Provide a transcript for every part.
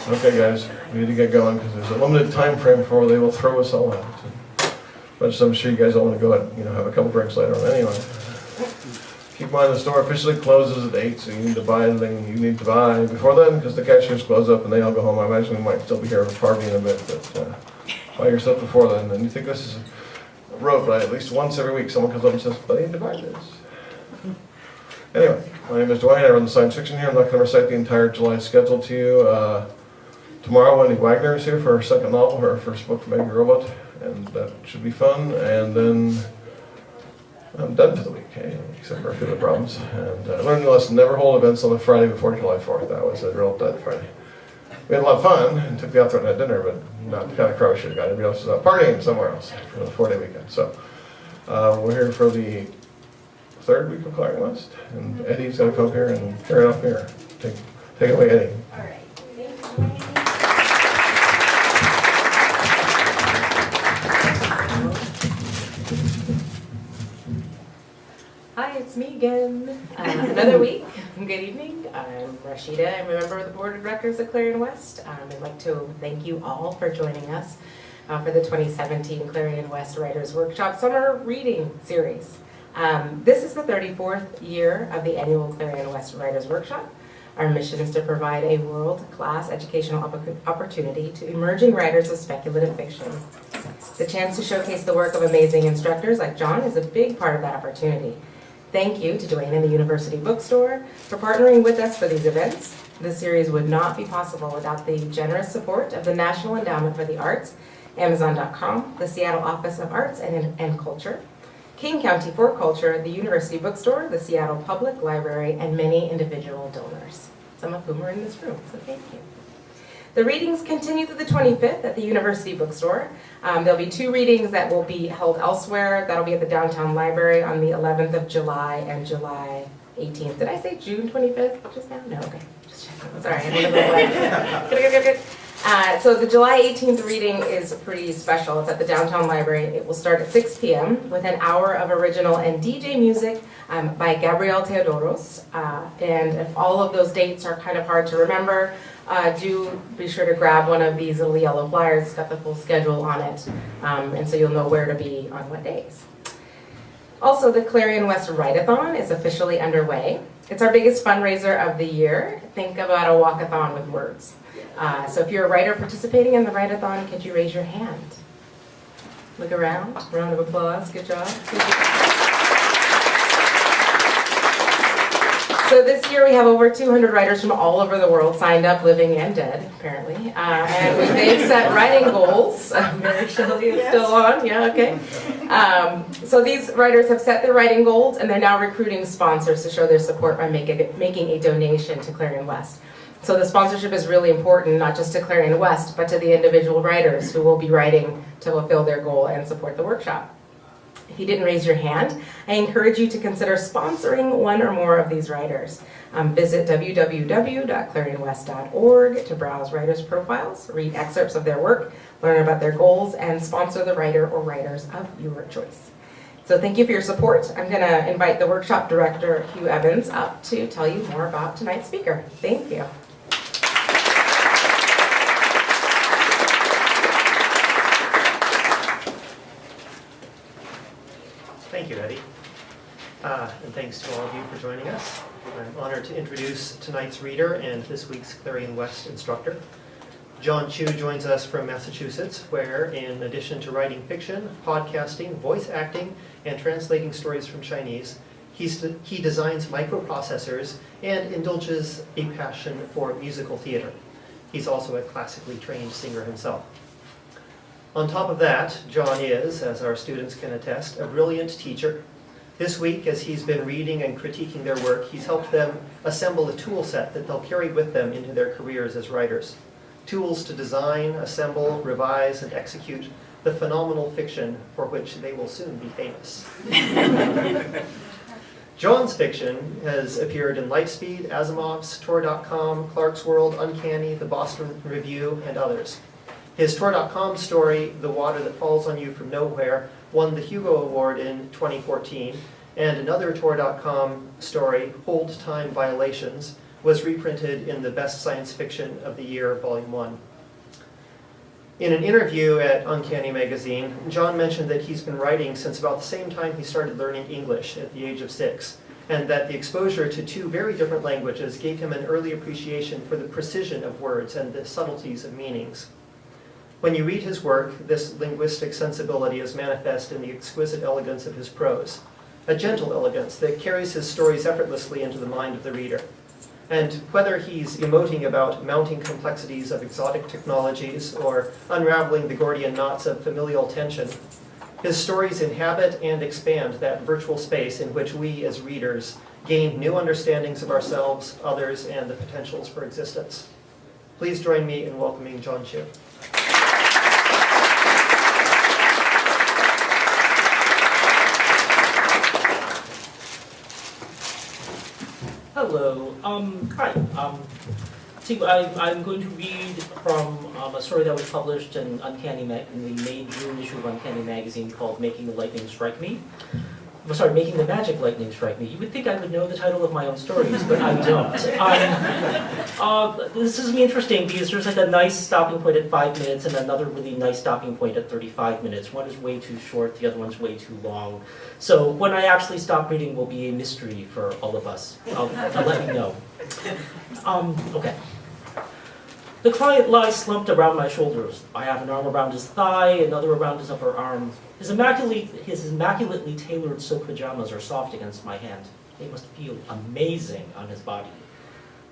Okay, guys, we need to get going because there's a limited time frame before they will throw us all out. But I'm sure you guys all want to go out and have a couple drinks later on anyway. Keep in mind the store officially closes at 8, so you need to buy anything you need to buy before then because the cashiers close up and they all go home. I imagine we might still be here partying a bit, but buy your stuff before then. And you think this is a road, but at least once every week someone comes up and says, "But I need to buy this." Anyway, my name is Dwight. I run the science fiction here. I'm not going to recite the entire July schedule to you. Tomorrow, Wendy Wagner is here for her second novel, her first book, Baby Robot, and that should be fun. And then I'm done for the week, except for a few other problems. And I learned a lesson: never hold events on the Friday before July 4th. That was a real dead Friday. We had a lot of fun and took the author out at dinner, but not the kind of crowd we should have got. Everybody else was out partying somewhere else for the 4-day weekend. So we're here for the third week of Clarion West, and Eddie's going to come up here and carry it off here. Take it away, Eddie. All right. Thanks. Hi, it's me again. Another week. Good evening. I'm Rashida. I'm a member of the board of directors at Clarion West. I'd like to thank you all for joining us for the 2017 Clarion West Writers Workshop Summer Reading Series. This is the 34th year of the annual Clarion West Writers Workshop. Our mission is to provide a world-class educational opportunity to emerging writers of speculative fiction. The chance to showcase the work of amazing instructors like John is a big part of that opportunity. Thank you to Duane and the University Bookstore for partnering with us for these events. This series would not be possible without the generous support of the National Endowment for the Arts, Amazon.com, the Seattle Office of Arts and Culture, King County for Culture, the University Bookstore, the Seattle Public Library, and many individual donors, some of whom are in this room, so thank you. The readings continue through the 25th at the University Bookstore. There'll be 2 readings that will be held elsewhere. That'll be at the Downtown Library on the 11th of July and July 18th. Did I say June 25th just now? No, okay. Just checking. Sorry, I didn't know. Good. So the July 18th reading is pretty special. It's at the Downtown Library. It will start at 6 p.m. with an hour of original and DJ music by Gabriel Teodoros. And if all of those dates are kind of hard to remember, do be sure to grab one of these little yellow flyers. It's got the full schedule on it, and so you'll know where to be on what days. Also, the Clarion West Write-a-thon is officially underway. It's our biggest fundraiser of the year. Think about a walk-a-thon with words. So if you're a writer participating in the Write-a-thon, could you raise your hand? Look around. Round of applause. Good job. So this year we have over 200 writers from all over the world signed up, living and dead, apparently. And they've set writing goals. Mary Shelley is still on. Yeah, okay. So these writers have set their writing goals, and they're now recruiting sponsors to show their support by making a donation to Clarion West. So the sponsorship is really important, not just to Clarion West, but to the individual writers who will be writing to fulfill their goal and support the workshop. If you didn't raise your hand, I encourage you to consider sponsoring one or more of these writers. Visit www.clarionwest.org to browse writers' profiles, read excerpts of their work, learn about their goals, and sponsor the writer or writers of your choice. So thank you for your support. I'm going to invite the workshop director, Hugh Evans, up to tell you more about tonight's speaker. Thank you. Thank you, Eddie. And thanks to all of you for joining us. I'm honored to introduce tonight's reader and this week's Clarion West instructor. John Chu joins us from Massachusetts, where in addition to writing fiction, podcasting, voice acting, and translating stories from Chinese, he designs microprocessors and indulges a passion for musical theater. He's also a classically trained singer himself. On top of that, John is, as our students can attest, a brilliant teacher. This week, as he's been reading and critiquing their work, he's helped them assemble a tool set that they'll carry with them into their careers as writers. Tools to design, assemble, revise, and execute the phenomenal fiction for which they will soon be famous. John's fiction has appeared in Lightspeed, Asimov's, Tor.com, Clarkesworld, Uncanny, the Boston Review, and others. His Tor.com story, The Water That Falls on You from Nowhere, won the Hugo Award in 2014, And another Tor.com story, Hold Time Violations, was reprinted in the Best Science Fiction of the Year, Volume 1. In an interview at Uncanny Magazine, John mentioned that he's been writing since about the same time he started learning English at the age of 6, and that the exposure to 2 very different languages gave him an early appreciation for the precision of words and the subtleties of meanings. When you read his work, this linguistic sensibility is manifest in the exquisite elegance of his prose, a gentle elegance that carries his stories effortlessly into the mind of the reader. And whether he's emoting about mounting complexities of exotic technologies or unraveling the Gordian knots of familial tension, his stories inhabit and expand that virtual space in which we as readers gain new understandings of ourselves, others, and the potentials for existence. Please join me in welcoming John Chu. Hello. Hi. I'm going to read from a story that was published in in the May-June issue of Uncanny Magazine called "Making the Lightning Strike Me." Sorry, "Making the Magic Lightning Strike Me." You would think I would know the title of my own stories, but I don't. This is interesting because there's like a nice stopping point at 5 minutes and another really nice stopping point at 35 minutes. One is way too short, the other one's way too long. So when I actually stop reading will be a mystery for all of us. I'll let you know. Okay. The client lies slumped around my shoulders. I have an arm around his thigh, another around his upper arm. His immaculately tailored silk pajamas are soft against my hand. They must feel amazing on his body.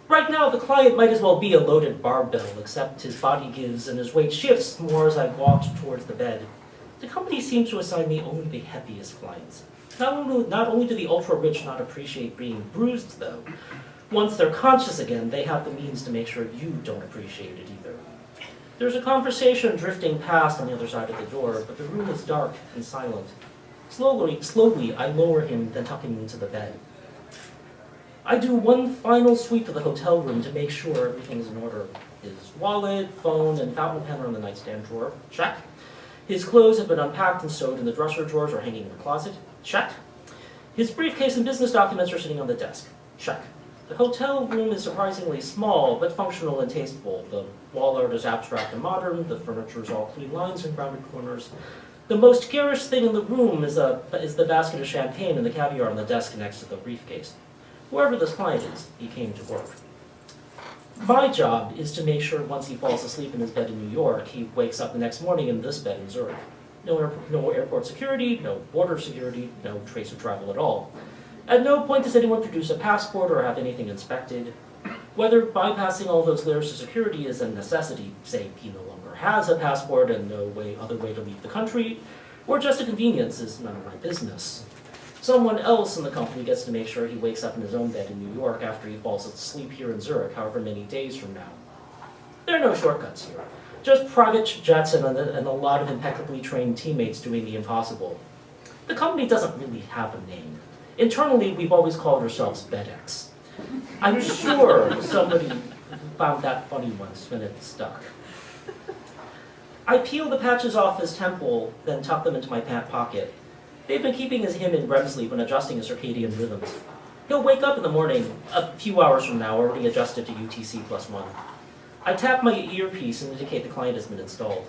Right now, the client might as well be a loaded barbell, except his body gives and his weight shifts more as I walked towards the bed. The company seems to assign me only the heaviest clients. Not only do the ultra-rich not appreciate being bruised, though, once they're conscious again, they have the means to make sure you don't appreciate it either. There's a conversation drifting past on the other side of the door, but the room is dark and silent. Slowly, I lower him, then tuck him into the bed. I do one final sweep of the hotel room to make sure everything's in order. His wallet, phone, and fountain pen are in the nightstand drawer. Check. His clothes have been unpacked and sewed in the dresser drawers or hanging in the closet. Check. His briefcase and business documents are sitting on the desk. Check. The hotel room is surprisingly small, but functional and tasteful. The wall art is abstract and modern, the furniture is all clean lines and rounded corners. The most garish thing in the room is the basket of champagne and the caviar on the desk next to the briefcase. Whoever this client is, he came to work. My job is to make sure once he falls asleep in his bed in New York, he wakes up the next morning in this bed in Zurich. No airport security, no border security, no trace of travel at all. At no point does anyone produce a passport or have anything inspected. Whether bypassing all those layers of security is a necessity, say he no longer has a passport and no other way to leave the country, or just a convenience is none of my business. Someone else in the company gets to make sure he wakes up in his own bed in New York after he falls asleep here in Zurich, however many days from now. There are no shortcuts here. Just private jets and a lot of impeccably trained teammates doing the impossible. The company doesn't really have a name. Internally, we've always called ourselves BedX. I'm sure somebody found that funny once when it stuck. I peel the patches off his temple, then tuck them into my pant pocket. They've been keeping him in REM sleep and adjusting his circadian rhythms. He'll wake up in the morning, a few hours from now, already adjusted to UTC+1. I tap my earpiece and indicate the client has been installed.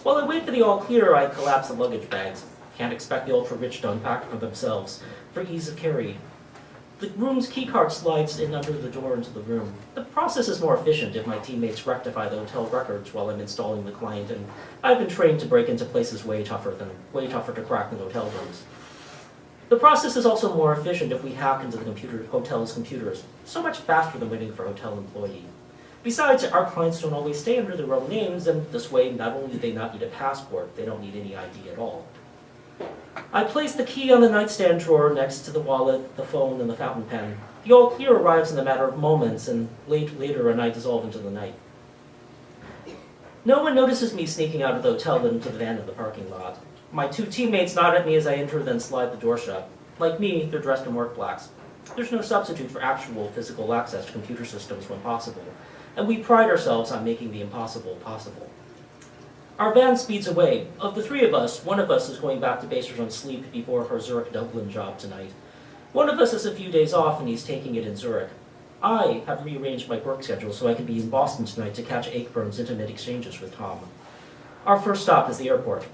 While I wait for the all clear, I collapse the luggage bags. Can't expect the ultra-rich to unpack for themselves, for ease of carry. The room's keycard slides in under the door into the room. The process is more efficient if my teammates rectify the hotel records while I'm installing the client, and I've been trained to break into places way tougher to crack than hotel rooms. The process is also more efficient if we hack into the hotel's computers, so much faster than waiting for a hotel employee. Besides, our clients don't always stay under their own names, and this way, not only do they not need a passport, they don't need any ID at all. I place the key on the nightstand drawer next to the wallet, the phone, and the fountain pen. The all clear arrives in a matter of moments, and later I dissolve into the night. No one notices me sneaking out of the hotel and into the van in the parking lot. My two teammates nod at me as I enter, then slide the door shut. Like me, they're dressed in work blacks. There's no substitute for actual physical access to computer systems when possible, and we pride ourselves on making the impossible possible. Our van speeds away. Of the three of us, one of us is going back to Baser's on sleep before her Zurich-Dublin job tonight. One of us has a few days off and he's taking it in Zurich. I have rearranged my work schedule so I can be in Boston tonight to catch Aikburn's intimate exchanges with Tom. Our first stop is the airport.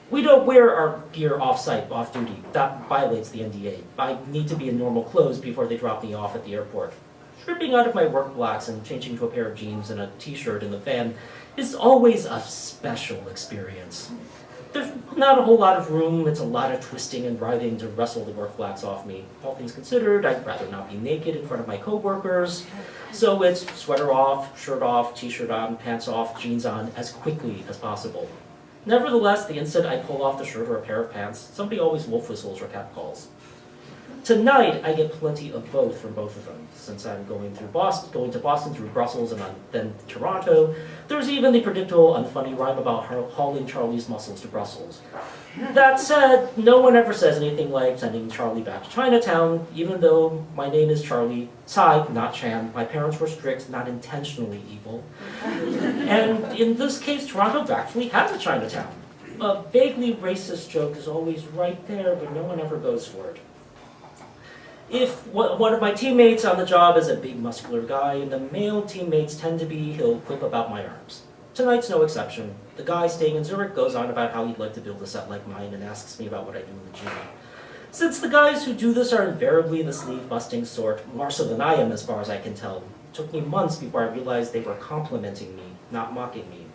We don't wear our gear off-site, off-duty. That violates the NDA. I need to be in normal clothes before they drop me off at the airport. Stripping out of my work blacks and changing to a pair of jeans and a t-shirt in the van is always a special experience. There's not a whole lot of room, it's a lot of twisting and writhing to wrestle the work blacks off me. All things considered, I'd rather not be naked in front of my coworkers, so it's sweater off, shirt off, t-shirt on, pants off, jeans on, as quickly as possible. Nevertheless, the instant I pull off the shirt or a pair of pants, somebody always wolf whistles or cat calls. Tonight, I get plenty of both from both of them. Since I'm going to Boston through Brussels and then Toronto, there's even the predictable unfunny rhyme about hauling Charlie's muscles to Brussels. That said, no one ever says anything like sending Charlie back to Chinatown, even though my name is Charlie, Tsai, not Chan. My parents were strict, not intentionally evil. And in this case, Toronto actually has a Chinatown. A vaguely racist joke is always right there, but no one ever goes for it. If one of my teammates on the job is a big muscular guy, and the male teammates tend to be, he'll quip about my arms. Tonight's no exception. The guy staying in Zurich goes on about how he'd like to build a set like mine and asks me about what I do in the gym. Since the guys who do this are invariably the sleeve-busting sort, more so than I am as far as I can tell, it took me months before I realized they were complimenting me, not mocking me.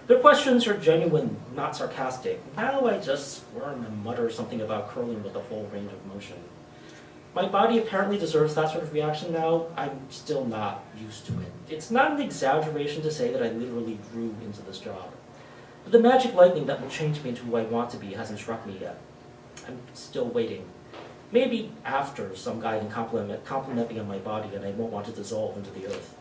Their questions are genuine, not sarcastic. Now I just squirm and mutter something about curling with a full range of motion. My body apparently deserves that sort of reaction now. I'm still not used to it. It's not an exaggeration to say that I literally grew into this job. But the magic lightning that will change me into who I want to be hasn't struck me yet. I'm still waiting. Maybe after some guy can compliment me on my body and I won't want to dissolve into the earth.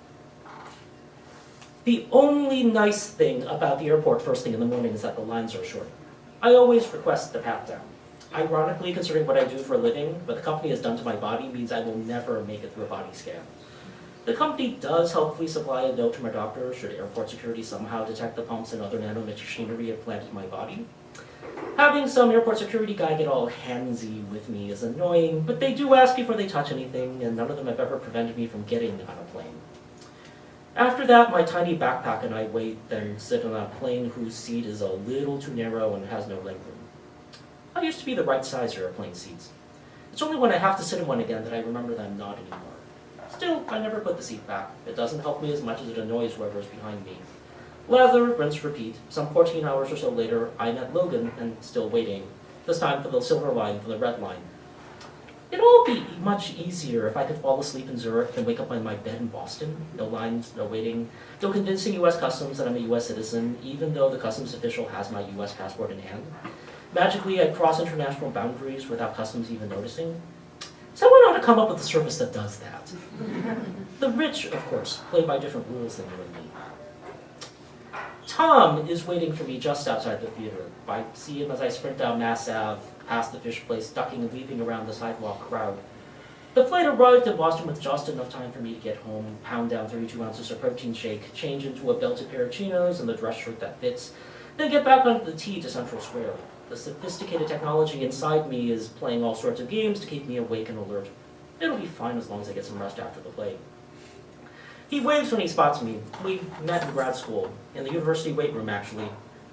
The only nice thing about the airport first thing in the morning is that the lines are short. I always request the pat down. Ironically, considering what I do for a living, what the company has done to my body means I will never make it through a body scan. The company does helpfully supply a note to my doctor should airport security somehow detect the pumps and other nanomachinery implanted in my body. Having some airport security guy get all handsy with me is annoying, but they do ask before they touch anything, and none of them have ever prevented me from getting on a plane. After that, my tiny backpack and I wait, then sit on a plane whose seat is a little too narrow and has no legroom. I used to be the right size for airplane seats. It's only when I have to sit in one again that I remember that I'm not anymore. Still, I never put the seat back. It doesn't help me as much as it annoys whoever is behind me. Lather, rinse, repeat. Some 14 hours or so later, I'm at Logan and still waiting. This time for the silver line from the red line. It'd all be much easier if I could fall asleep in Zurich and wake up on my bed in Boston. No lines, no waiting, no convincing U.S. Customs that I'm a U.S. citizen, even though the customs official has my U.S. passport in hand. Magically, I cross international boundaries without customs even noticing. Someone ought to come up with a service that does that. The rich, of course, play by different rules than you and me. Tom is waiting for me just outside the theater. I see him as I sprint down Mass Ave, past the fish place, ducking and weaving around the sidewalk crowd. The flight arrived in Boston with just enough time for me to get home, pound down 32 ounces of protein shake, change into a belted pair of chinos and the dress shirt that fits, then get back onto the T to Central Square. The sophisticated technology inside me is playing all sorts of games to keep me awake and alert. It'll be fine as long as I get some rest after the play. He waves when he spots me. We met in grad school, in the university weight room actually.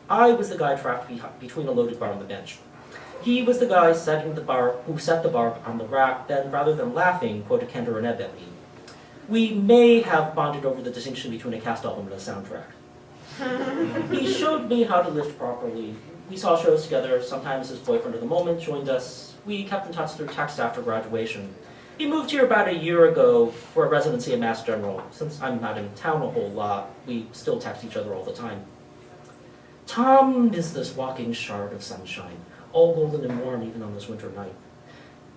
I was the guy trapped between a loaded bar and the bench. He was the guy who set the bar on the rack, then rather than laughing, quoted Kendra and Ebb at me. We may have bonded over the distinction between a cast album and a soundtrack. He showed me how to lift properly. We saw shows together. Sometimes his boyfriend of the moment joined us. We kept in touch through text after graduation. He moved here about a year ago for a residency at Mass General. Since I'm not in town a whole lot, we still text each other all the time. Tom is this walking shard of sunshine, all golden and warm even on this winter night.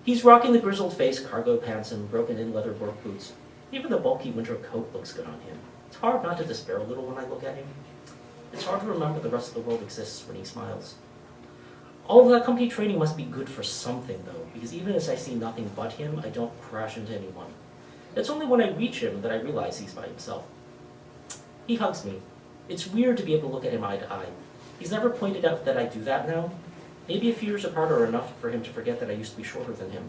He's rocking the grizzled face, cargo pants, and broken-in leather work boots. Even the bulky winter coat looks good on him. It's hard not to despair a little when I look at him. It's hard to remember the rest of the world exists when he smiles. All of that company training must be good for something, though, because even as I see nothing but him, I don't crash into anyone. It's only when I reach him that I realize he's by himself. He hugs me. It's weird to be able to look at him eye to eye. He's never pointed out that I do that now. Maybe a few years apart are enough for him to forget that I used to be shorter than him.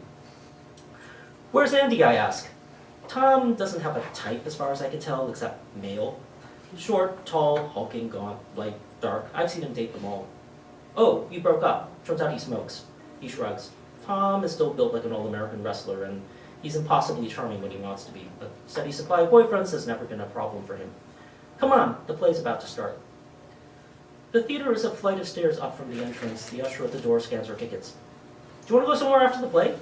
Where's Andy, I ask. Tom doesn't have a type as far as I can tell, except male. Short, tall, hulking, gaunt, light, dark. I've seen him date them all. Oh, you broke up. Turns out he smokes. He shrugs. Tom is still built like an all-American wrestler, and he's impossibly charming when he wants to be. A steady supply of boyfriends has never been a problem for him. Come on, the play's about to start. The theater is a flight of stairs up from the entrance. The usher at the door scans our tickets. Do you want to go somewhere after the play?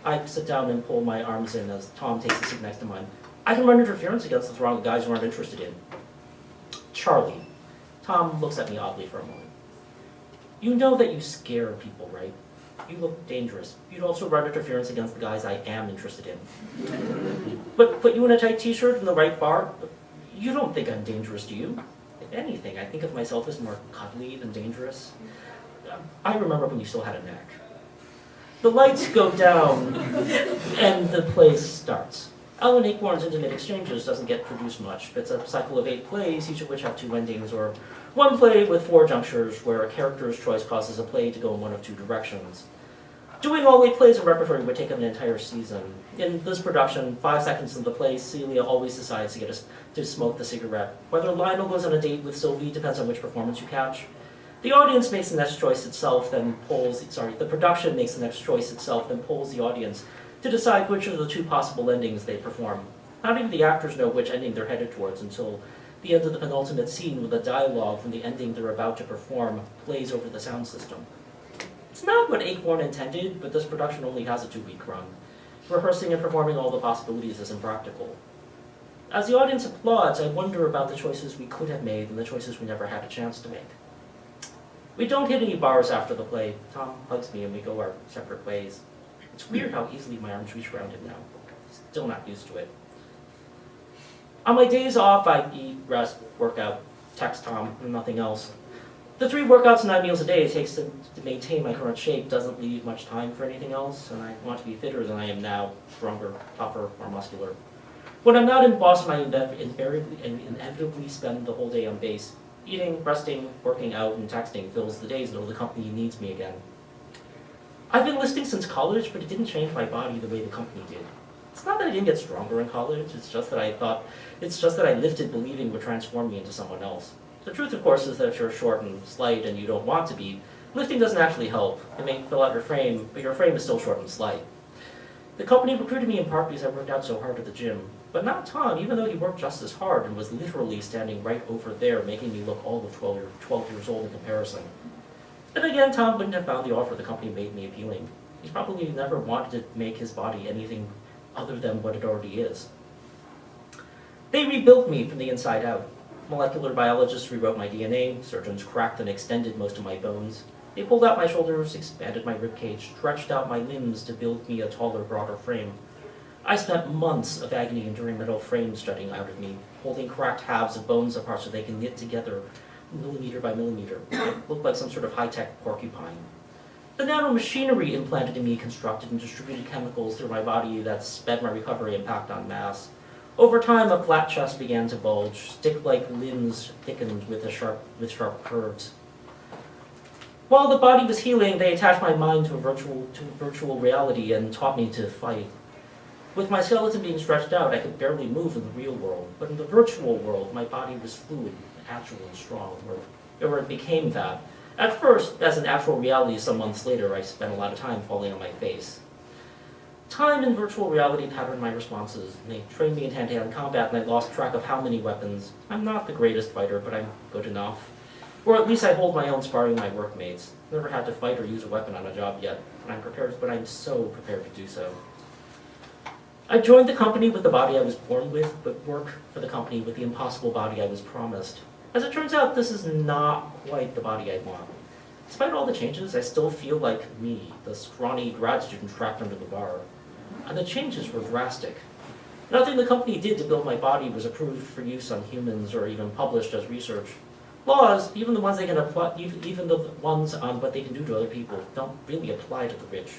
I sit down and pull my arms in as Tom takes the seat next to mine. I can run interference against the throng of guys who aren't interested in. Charlie. Tom looks at me oddly for a moment. You know that you scare people, right? You look dangerous. You'd also run interference against the guys I am interested in. But put you in a tight t-shirt in the right bar? You don't think I'm dangerous, do you? If anything, I think of myself as more cuddly than dangerous. I remember when you still had a neck. The lights go down, and the play starts. Alan Ayckbourn's Intimate Exchanges doesn't get produced much. It's a cycle of 8 plays, each of which have 2 endings, or one play with 4 junctures where a character's choice causes a play to go in one of 2 directions. Doing all 8 plays in repertory would take up an entire season. In this production, 5 seconds into the play, Celia always decides to smoke the cigarette. Whether Lionel goes on a date with Sylvie depends on which performance you catch. The audience makes the next choice itself, then the production makes the next choice itself, then polls the audience to decide which of the 2 possible endings they perform. Not even the actors know which ending they're headed towards until the end of the penultimate scene, with the dialogue from the ending they're about to perform plays over the sound system. It's not what Ayckbourn intended, but this production only has a 2-week run. Rehearsing and performing all the possibilities is impractical. As the audience applauds, I wonder about the choices we could have made and the choices we never had a chance to make. We don't hit any bars after the play. Tom hugs me and we go our separate ways. It's weird how easily my arms reach around him now. Still not used to it. On my days off, I eat, rest, work out, text Tom, and nothing else. The 3 workouts and 9 meals a day it takes to maintain my current shape doesn't leave much time for anything else, and I want to be fitter than I am now, stronger, tougher, more muscular. When I'm not in Boston, I inevitably spend the whole day on base. Eating, resting, working out, and texting fills the days until the company needs me again. I've been listing since college, but it didn't change my body the way the company did. It's not that I didn't get stronger in college, it's just that I lifted believing would transform me into someone else. The truth, of course, is that if you're short and slight and you don't want to be, lifting doesn't actually help. It may fill out your frame, but your frame is still short and slight. The company recruited me in part because I worked out so hard at the gym. But not Tom, even though he worked just as hard and was literally standing right over there, making me look all of 12 years old in comparison. Then again, Tom wouldn't have found the offer the company made me appealing. He's probably never wanted to make his body anything other than what it already is. They rebuilt me from the inside out. Molecular biologists rewrote my DNA, surgeons cracked and extended most of my bones. They pulled out my shoulders, expanded my ribcage, stretched out my limbs to build me a taller, broader frame. I spent months of agony enduring metal frames jutting out of me, holding cracked halves of bones apart so they can knit together millimeter by millimeter. It looked like some sort of high-tech porcupine. The nanomachinery implanted in me constructed and distributed chemicals through my body that sped my recovery and packed on mass. Over time, a flat chest began to bulge, stick-like limbs thickened with sharp curves. While the body was healing, they attached my mind to virtual reality and taught me to fight. With my skeleton being stretched out, I could barely move in the real world, but in the virtual world, my body was fluid, agile, and strong, or it became that. At first, as an actual reality some months later, I spent a lot of time falling on my face. Time and virtual reality patterned my responses, and they trained me in hand-to-hand combat, and I lost track of how many weapons. I'm not the greatest fighter, but I'm good enough. Or at least I hold my own sparring with my workmates. Never had to fight or use a weapon on a job yet, but I'm so prepared to do so. I joined the company with the body I was born with, but work for the company with the impossible body I was promised. As it turns out, this is not quite the body I want. Despite all the changes, I still feel like me, the scrawny grad student trapped under the bar. And the changes were drastic. Nothing the company did to build my body was approved for use on humans or even published as research. Laws, even the ones they can apply, even the ones on what they can do to other people, don't really apply to the rich.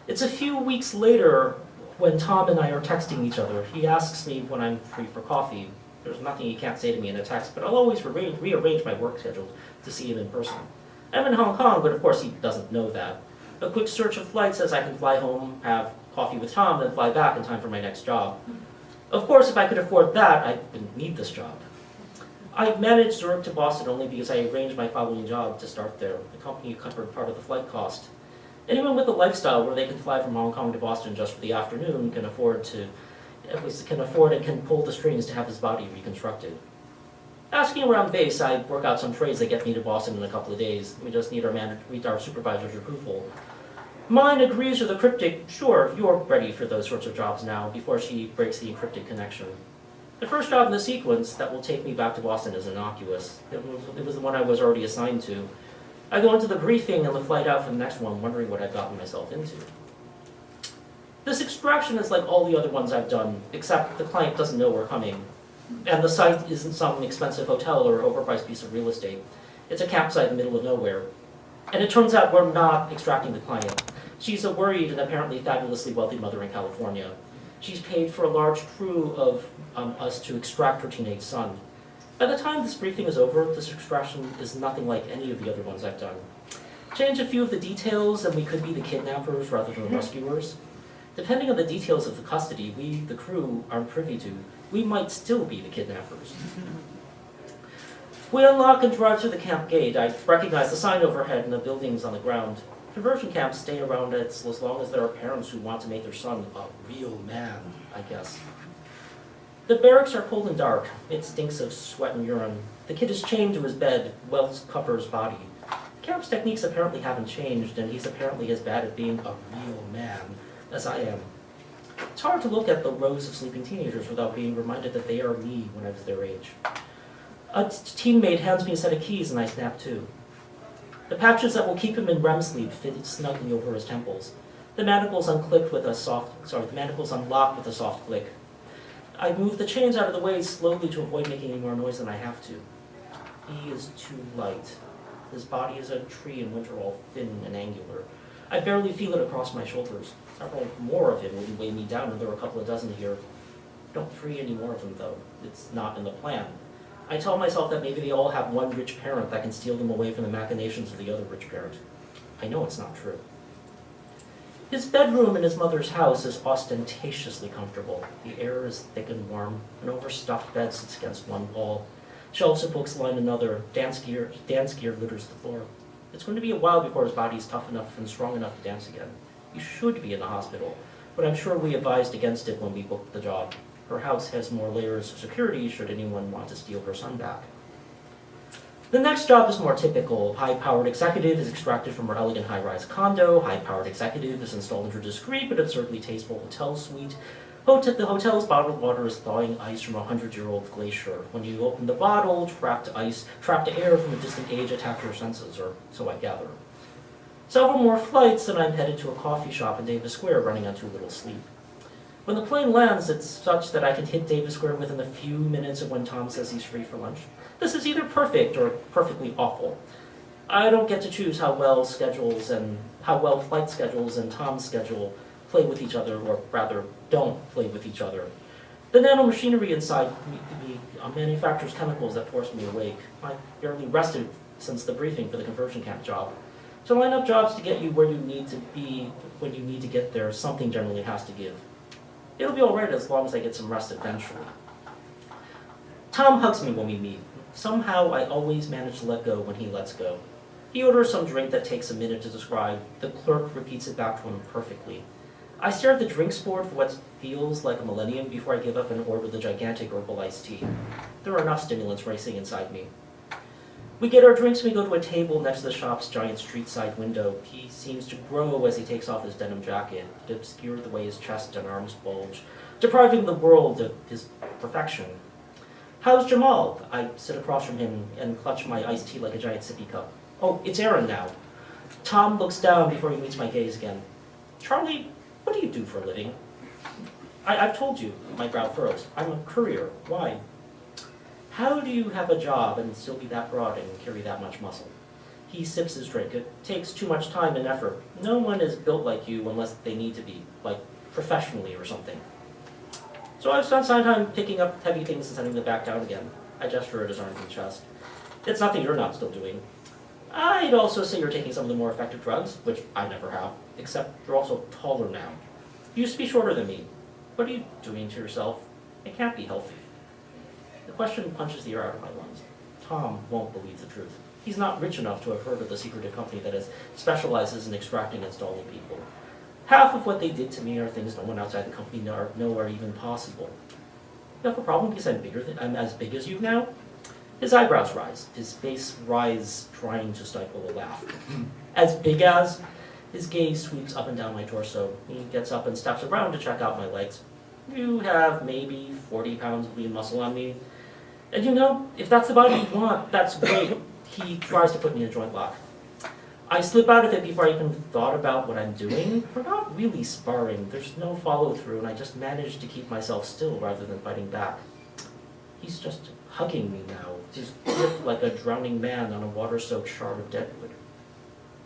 It's a few weeks later when Tom and I are texting each other. He asks me when I'm free for coffee. There's nothing he can't say to me in a text, but I'll always rearrange my work schedule to see him in person. I'm in Hong Kong, but of course he doesn't know that. A quick search of flights says I can fly home, have coffee with Tom, then fly back in time for my next job. Of course, if I could afford that, I wouldn't need this job. I managed Zurich to Boston only because I arranged my following job to start there. The company covered part of the flight cost. Anyone with a lifestyle where they can fly from Hong Kong to Boston just for the afternoon can afford and can pull the strings to have his body reconstructed. Asking around base, I work out some trades that get me to Boston in a couple of days. We just need our supervisor's approval. Mine agrees with the cryptic, sure, you're ready for those sorts of jobs now, before she breaks the encrypted connection. The first job in the sequence that will take me back to Boston is innocuous. It was the one I was already assigned to. I go into the briefing and the flight out for the next one, wondering what I've gotten myself into. This extraction is like all the other ones I've done, except the client doesn't know we're coming. And the site isn't some expensive hotel or overpriced piece of real estate. It's a campsite in the middle of nowhere. And it turns out we're not extracting the client. She's a worried and apparently fabulously wealthy mother in California. She's paid for a large crew of us to extract her teenage son. By the time this briefing is over, this extraction is nothing like any of the other ones I've done. Change a few of the details and we could be the kidnappers rather than the rescuers. Depending on the details of the custody we, the crew, aren't privy to, we might still be the kidnappers. We unlock and drive through the camp gate. I recognize the sign overhead and the buildings on the ground. Conversion camps stay around as long as there are parents who want to make their son a real man, I guess. The barracks are cold and dark. It stinks of sweat and urine. The kid is chained to his bed, welts cover his body. Camp's techniques apparently haven't changed, and he's apparently as bad at being a real man as I am. It's hard to look at the rows of sleeping teenagers without being reminded that they are me when I was their age. A teammate hands me a set of keys and I snap too. The patches that will keep him in REM sleep fit snugly over his temples. The manacles unlocked with a soft click. I move the chains out of the way slowly to avoid making any more noise than I have to. He is too light. His body is a tree in winter, all thin and angular. I barely feel it across my shoulders. Several more of him would weigh me down, and there are a couple of dozen here. Don't free any more of them, though. It's not in the plan. I tell myself that maybe they all have one rich parent that can steal them away from the machinations of the other rich parent. I know it's not true. His bedroom in his mother's house is ostentatiously comfortable. The air is thick and warm. An overstuffed bed sits against one wall. Shelves of books line another. Dance gear litters the floor. It's going to be a while before his body's tough enough and strong enough to dance again. He should be in the hospital, but I'm sure we advised against it when we booked the job. Her house has more layers of security should anyone want to steal her son back. The next job is more typical. High-powered executive is extracted from her elegant high-rise condo. High-powered executive is installed in her discreet but absurdly tasteful hotel suite. The hotel's bottled water is thawing ice from a 100-year-old glacier. When you open the bottle, trapped air from a distant age attacked her senses, or so I gather. Several more flights, and I'm headed to a coffee shop in Davis Square, running on too little sleep. When the plane lands, it's such that I can hit Davis Square within a few minutes of when Tom says he's free for lunch. This is either perfect or perfectly awful. I don't get to choose how well flight schedules and Tom's schedule play with each other, or rather, don't play with each other. The nanomachinery inside me manufactures chemicals that force me awake. I barely rested since the briefing for the conversion camp job. To line up jobs to get you where you need to be when you need to get there, something generally has to give. It'll be all right as long as I get some rest eventually. Tom hugs me when we meet. Somehow I always manage to let go when he lets go. He orders some drink that takes a minute to describe. The clerk repeats it back to him perfectly. I stare at the drinks board for what feels like a millennium before I give up and order the gigantic herbal iced tea. There are enough stimulants racing inside me. We get our drinks and we go to a table next to the shop's giant street-side window. He seems to grow as he takes off his denim jacket. It obscured the way his chest and arms bulge, depriving the world of his perfection. How's Jamal? I sit across from him and clutch my iced tea like a giant sippy cup. Oh, it's Aaron now. Tom looks down before he meets my gaze again. Charlie, what do you do for a living? I've told you, my brow furrows. I'm a courier. Why? How do you have a job and still be that broad and carry that much muscle? He sips his drink. It takes too much time and effort. No one is built like you unless they need to be, like professionally or something. So I've spent some time picking up heavy things and sending them back down again. I gesture at his arms and chest. It's nothing you're not still doing. I'd also say you're taking some of the more effective drugs, which I never have, except you're also taller now. You used to be shorter than me. What are you doing to yourself? It can't be healthy. The question punches the air out of my lungs. Tom won't believe the truth. He's not rich enough to have heard of the secretive company that specializes in extracting and stalling people. Half of what they did to me are things no one outside the company know are even possible. You have a problem because I'm as big as you now? His eyebrows rise, his face rise, trying to stifle a laugh. As big as? His gaze sweeps up and down my torso. He gets up and steps around to check out my legs. You have maybe 40 pounds of lean muscle on me. And you know, if that's the body you want, that's great. He tries to put me in a joint lock. I slip out of it before I even thought about what I'm doing. We're not really sparring. There's no follow-through, and I just manage to keep myself still rather than fighting back. He's just hugging me now, his grip like a drowning man on a water-soaked shard of deadwood.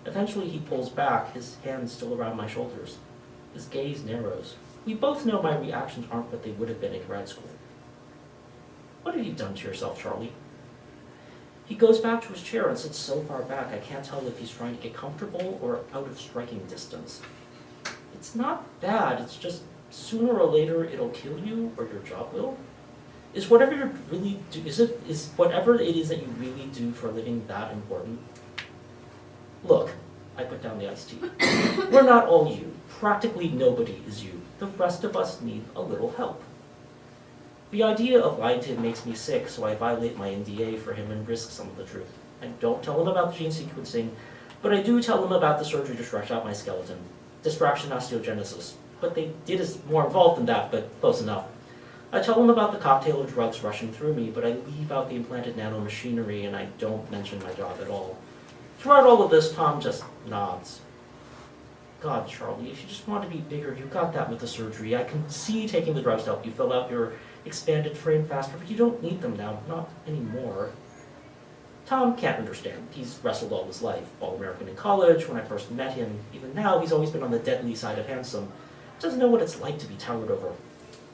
Eventually he pulls back, his hands still around my shoulders. His gaze narrows. We both know my reactions aren't what they would have been in grad school. What have you done to yourself, Charlie? He goes back to his chair and sits so far back I can't tell if he's trying to get comfortable or out of striking distance. It's not bad, it's just sooner or later it'll kill you or your job will. Is whatever you really do, is whatever it is that you really do for a living that important? Look, I put down the iced tea. We're not all you. Practically nobody is you. The rest of us need a little help. The idea of lying to him makes me sick, so I violate my NDA for him and risk some of the truth. I don't tell him about the gene sequencing, but I do tell him about the surgery to stretch out my skeleton. Distraction osteogenesis. What they did is more involved than that, but close enough. I tell him about the cocktail of drugs rushing through me, but I leave out the implanted nanomachinery and I don't mention my job at all. Throughout all of this, Tom just nods. God, Charlie, if you just want to be bigger, you got that with the surgery. I can see taking the drugs to help you fill out your expanded frame faster, but you don't need them now, not anymore. Tom can't understand. He's wrestled all his life. All-American in college, when I first met him. Even now, he's always been on the deadly side of handsome. Doesn't know what it's like to be towered over.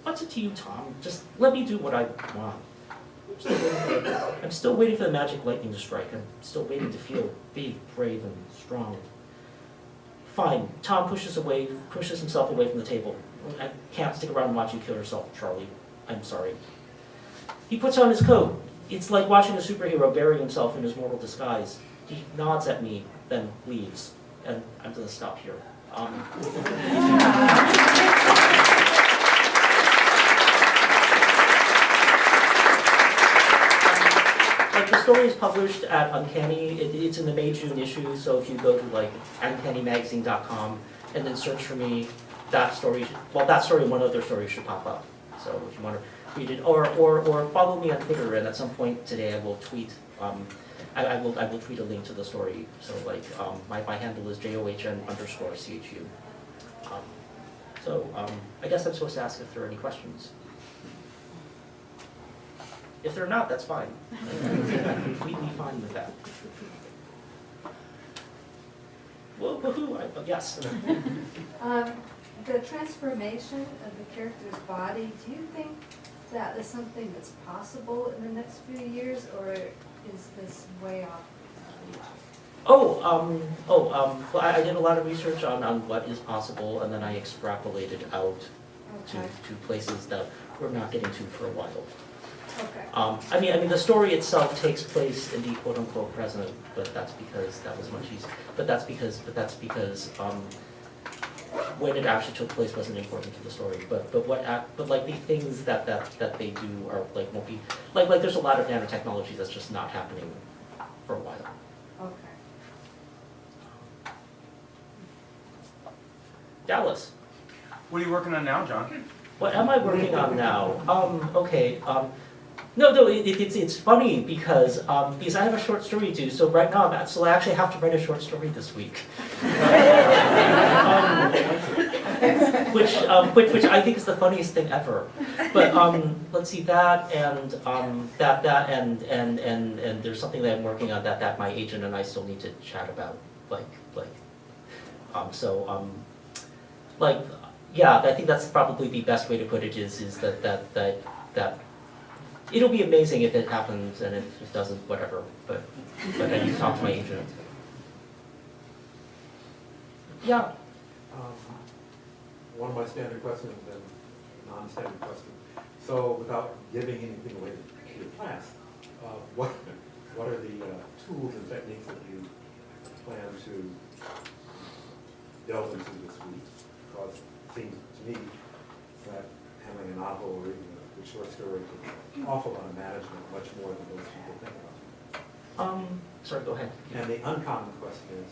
What's it to you, Tom? Just let me do what I want. I'm still waiting for the magic lightning to strike. I'm still waiting to feel big, brave, and strong. Fine. Tom pushes himself away from the table. I can't stick around and watch you kill yourself, Charlie. I'm sorry. He puts on his coat. It's like watching a superhero bury himself in his mortal disguise. He nods at me, then leaves. And I'm going to stop here. Like the story is published at Uncanny. It's in the May June issue. So if you go to like uncannymagazine.com and then search for me, that story and one other story should pop up. So if you want to read it, or follow me on Twitter, and at some point today I will tweet. I will tweet a link to the story. So like my handle is JOHN_CHU. I guess I'm supposed to ask if there are any questions. If there are not, that's fine. I'm completely fine with that. Well, woohoo! Yes. The transformation of the character's body, do you think that is something that's possible in the next few years, or is this way off? Well, I did a lot of research on what is possible, and then I extrapolated out Okay. to places that we're not getting to for a while. Okay. I mean, the story itself takes place in the quote-unquote present, but that's because that was much easier. But that's because when it actually took place wasn't important to the story. But like the things that they do are like won't be like there's a lot of nanotechnology that's just not happening for a while. Okay. Dallas, What are you working on now, John? what am I working on now? Okay. No, it's funny because I have a short story due. So right now, I actually have to write a short story this week, which I think is the funniest thing ever. But let's see that and and there's something that I'm working on that my agent and I still need to chat about. Yeah, I think that's probably the best way to put it is that. It'll be amazing if it happens, and if it doesn't, whatever. But I need to talk to my agent. Yeah. One of my standard questions and non-standard questions. So without giving anything away to your class, what are the tools and techniques that you plan to delve into this week? Because it seems to me that handling a novel or even a good short story takes an awful lot of management, much more than most people think about. Sorry, go ahead. And the uncommon question is,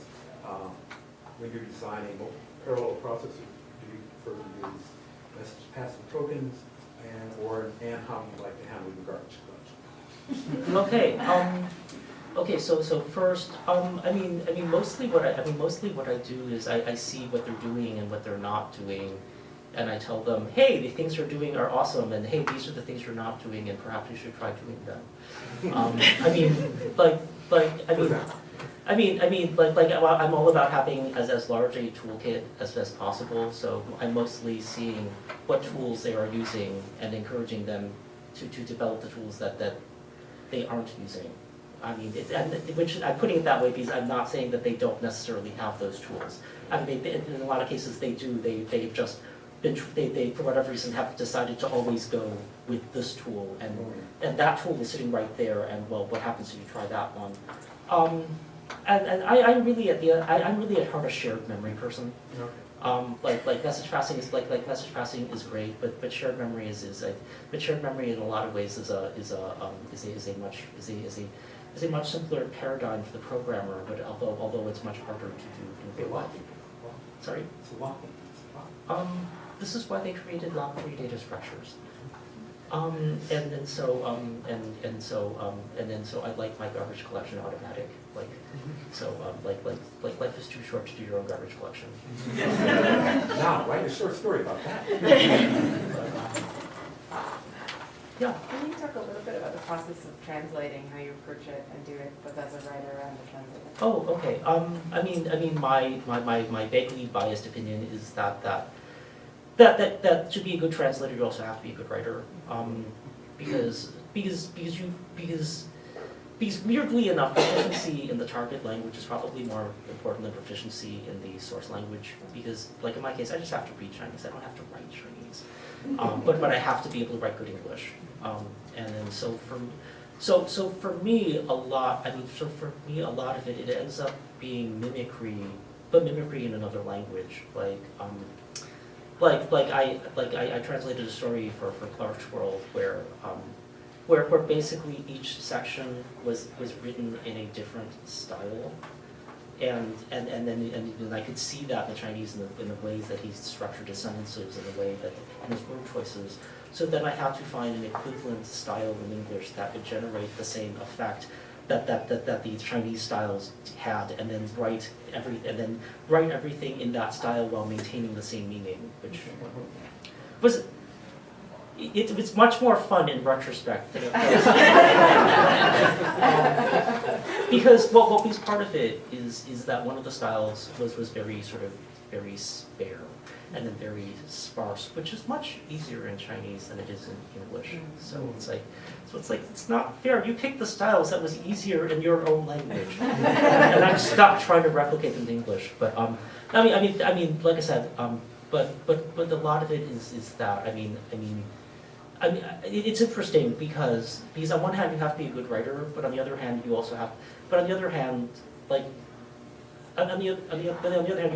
when you're designing parallel processes, do you prefer to use message passing tokens and how you like to handle your garbage collection? Okay. So first, mostly what I do is I see what they're doing and what they're not doing, and I tell them, hey, the things you're doing are awesome, and hey, these are the things you're not doing, and perhaps you should try doing them. I'm all about having as large a toolkit as possible. So I'm mostly seeing what tools they are using and encouraging them to develop the tools that they aren't using. Which I'm putting it that way because I'm not saying that they don't necessarily have those tools. In a lot of cases they do. They've just been they for whatever reason have decided to always go with this tool, and that tool is sitting right there. And well, what happens if you try that one? I'm really at heart a shared memory person. Like message passing is message passing is great, but shared memory but shared memory in a lot of ways is a much simpler paradigm for the programmer. But although it's much harder to do. Sorry. It's a lot. This is why they created lock-free data structures. So I like my garbage collection automatic. Life is too short to do your own garbage collection. Now, write a short story about that. Yeah. Can you talk a little bit about the process of translating, how you approach it and do it both as a writer and a translator? Oh, okay. My vaguely biased opinion is that to be a good translator, you also have to be a good writer. Because weirdly enough, proficiency in the target language is probably more important than proficiency in the source language. Because, like in my case, I just have to read Chinese. I don't have to write Chinese. But I have to be able to write good English. So for me, a lot of it ends up being mimicry, but mimicry in another language. I translated a story for Clark's World where basically each section was written in a different style, and then I could see that in the Chinese in the ways that he structured his sentences, in the way that and his word choices. So then I had to find an equivalent style in English that would generate the same effect that the Chinese styles had, and then write everything in that style while maintaining the same meaning, which was. It's much more fun in retrospect than it was. Because part of it is that one of the styles was very very spare and then very sparse, which is much easier in Chinese than it is in English. So it's not fair. You picked the styles that was easier in your own language, and I'm stuck trying to replicate them in English. But like I said, but a lot of it is that it's interesting because on one hand you have to be a good writer, but on the other hand you also have, you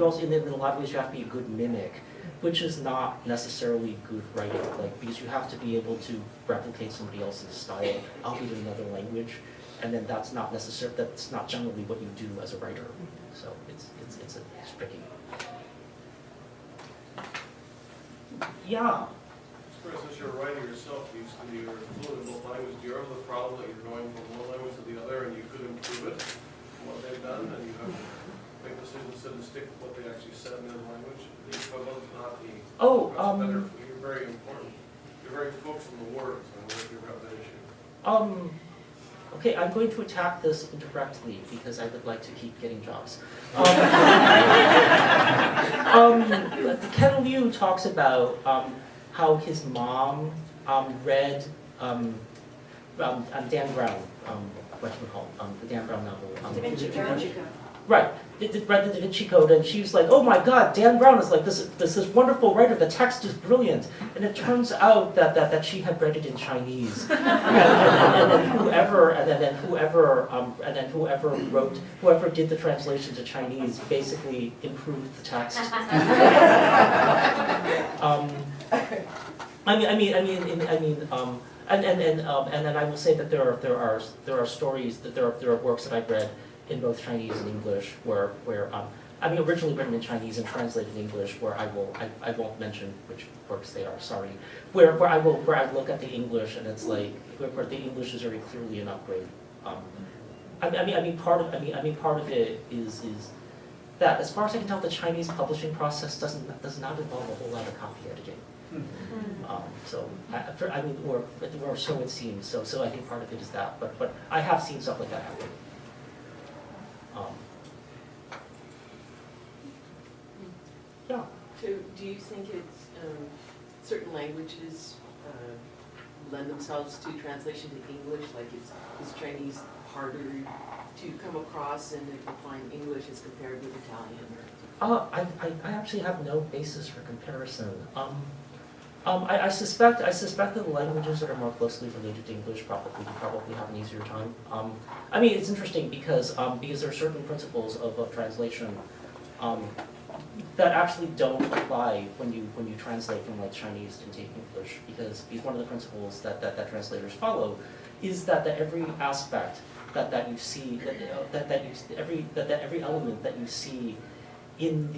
also in a lot of ways you have to be a good mimic, which is not necessarily good writing. Because you have to be able to replicate somebody else's style, albeit in another language, and then that's not generally what you do as a writer. So it's tricky. Yeah. For instance, you're a writer yourself, you're fluent in both languages. Do you ever have the problem that you're going from one language to the other and you could improve it from what they've done, and you have to make decisions instead of stick with what they actually said in the other language? The equivalent is not the. You're very important. You're very focused on the words, and what you have that issue. Okay, I'm going to attack this indirectly because I would like to keep getting jobs. Ken Liu talks about how his mom read Dan Brown, the Dan Brown novel. Da Vinci Code. Right, read the Da Vinci Code, and she was like, "Oh my God, Dan Brown is like this wonderful writer. The text is brilliant." And it turns out that she had read it in Chinese, and then whoever did the translation to Chinese basically improved the text. And then I will say that there are stories that there are works that I've read in both Chinese and English where originally written in Chinese and translated in English, where I won't mention which works they are, sorry. Where I look at the English and it's like where the English is very clearly an upgrade. Part of it is that, as far as I can tell, the Chinese publishing process does not involve a whole lot of copy editing. Or so it seems. So I think part of it is that, but I have seen stuff like that happen. Yeah. So do you think it's, certain languages lend themselves to translation to English? Like is Chinese harder to come across and define English as compared with Italian? I actually have no basis for comparison. I suspect that the languages that are more closely related to English probably have an easier time. It's interesting because there are certain principles of translation that actually don't apply when you translate from like Chinese into English, because one of the principles that translators follow is that every aspect that you see every element that you see in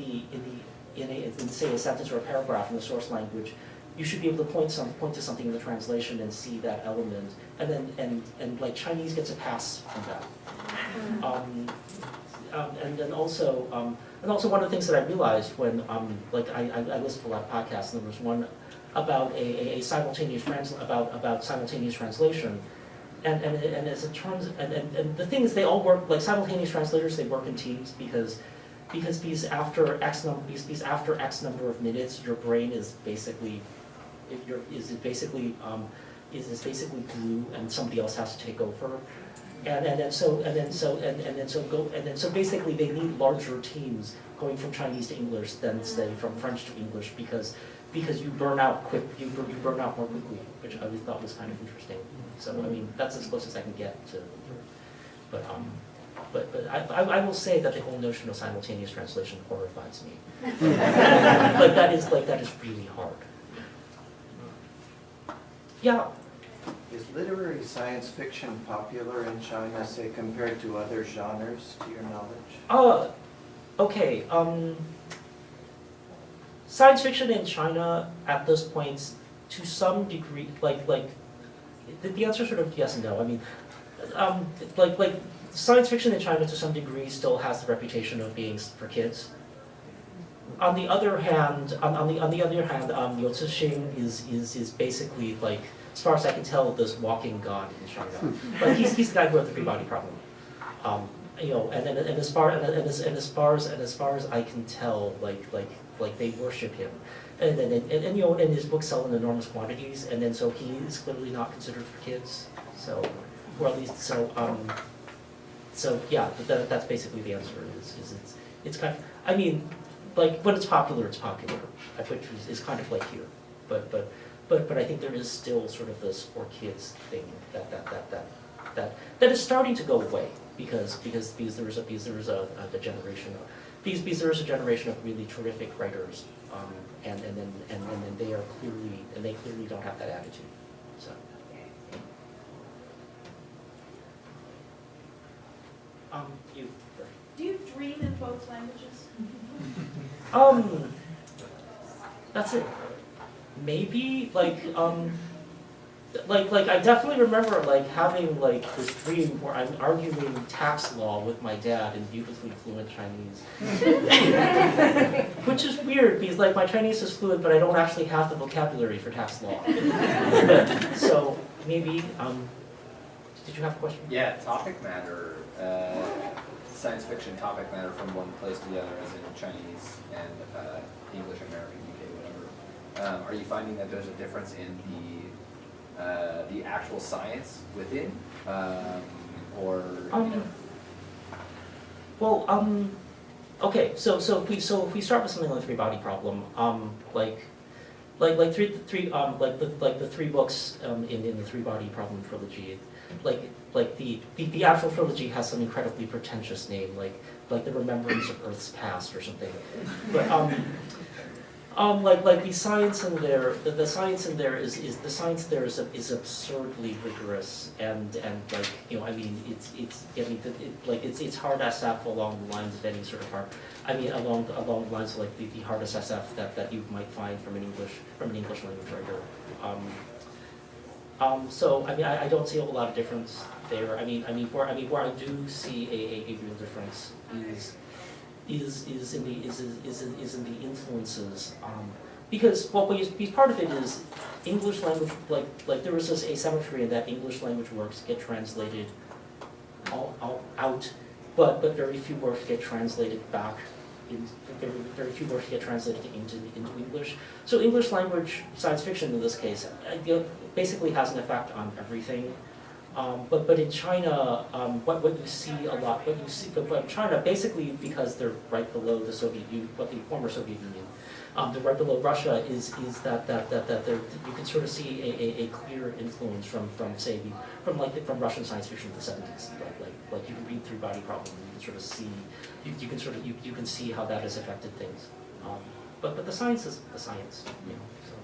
say a sentence or a paragraph in the source language, you should be able to point to something in the translation and see that element, and like Chinese gets a pass from that. And also one of the things that I realized when I listened to a lot of podcasts, and there was one about a simultaneous simultaneous translation, and as it turns and the thing is, they all work like simultaneous translators. They work in teams because after X number of minutes, your brain is basically basically glue, and somebody else has to take over. So basically they need larger teams going from Chinese to English than say from French to English, because you burn out burn out more quickly, which I always thought was kind of interesting. So that's as close as I can get to, but I will say that the whole notion of simultaneous translation horrifies me. that is really hard. Yeah. Is literary science fiction popular in China, say, compared to other genres, to your knowledge? Okay. Science fiction in China at this point, to some degree, the answer is sort of yes and no. Science fiction in China to some degree still has the reputation of being for kids. On the other hand, Liu Cixin is basically like, as far as I can tell, this walking god in China. Like he's the guy who had the free body problem. As far as I can tell, like they worship him, and his books sell in enormous quantities, and then so he is clearly not considered for kids. So, or at least so. So yeah, that's basically the answer. It's kind of, like when it's popular, which is kind of like here, but I think there is still sort of this for kids thing that is starting to go away because there is a generation of really terrific writers, and then they clearly don't have that attitude. So. You first. Do you dream in both languages? That's it. Maybe I definitely remember having this dream where I'm arguing tax law with my dad in beautifully fluent Chinese, which is weird because my Chinese is fluent, but I don't actually have the vocabulary for tax law. So maybe. Did you have a question? Yeah, topic matter. Science fiction topic matter from one place to the other, as in Chinese and English, American, UK, whatever. Are you finding that there's a difference in the actual science within, or? Okay, so if we start with something like the three-body problem, like the three books in the three-body problem trilogy, like the actual trilogy has some incredibly pretentious name, like the Remembrance of Earth's Past or something. But like the science in there, the science in there is absurdly rigorous and like, you know, I mean it's hard SF along the lines of any sort of hard, I mean along the lines of like the hardest SF that you might find from an English language writer. So I mean I don't see a whole lot of difference there. I mean where I do see a real difference is in the influences, because part of it is English language, like there is this asymmetry in that English language works get translated out, but very few works get translated back. Very few works get translated into English. So English language science fiction in this case basically has an effect on everything. But in China, what you see a lot, but China basically because they're right below the former Soviet Union, they're right below Russia is that you can sort of see a clear influence from Russian science fiction of the 70s. Like you can read through Body Problem and you can sort of see you can see how that has affected things. But the science is the science, you know. So.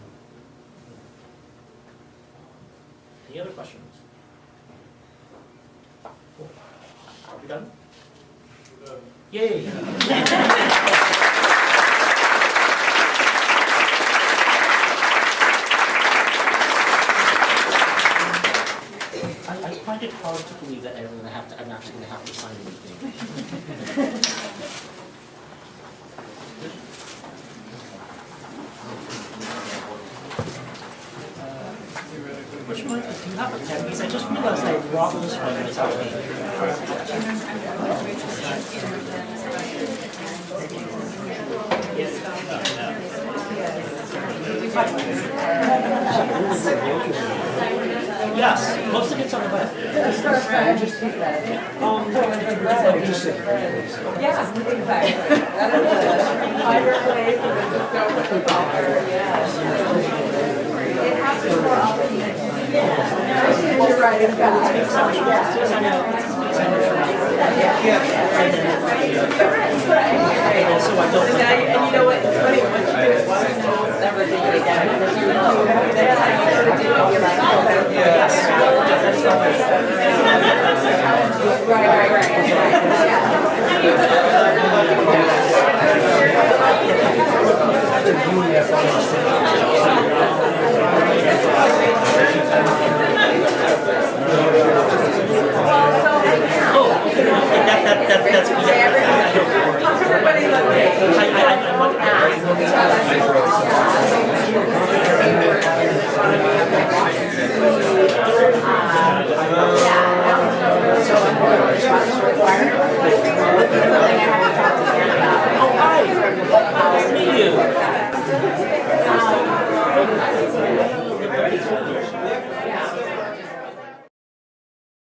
Any other questions? Cool. Are we done? We're done. Yay! I find it hard to believe that I'm actually going to have to sign anything. Which one? Do you have a pen? Because I just realized I brought this one without me. Yes, most of it's on the web. Yeah, exactly. Fireplace and then just go with the color, yeah. It happens more often than you're right, it's got So I don't. and you know what, it's funny, once you do it once, you'll never do it again. Because you know, that's how you sort of do it, you're like, oh, that's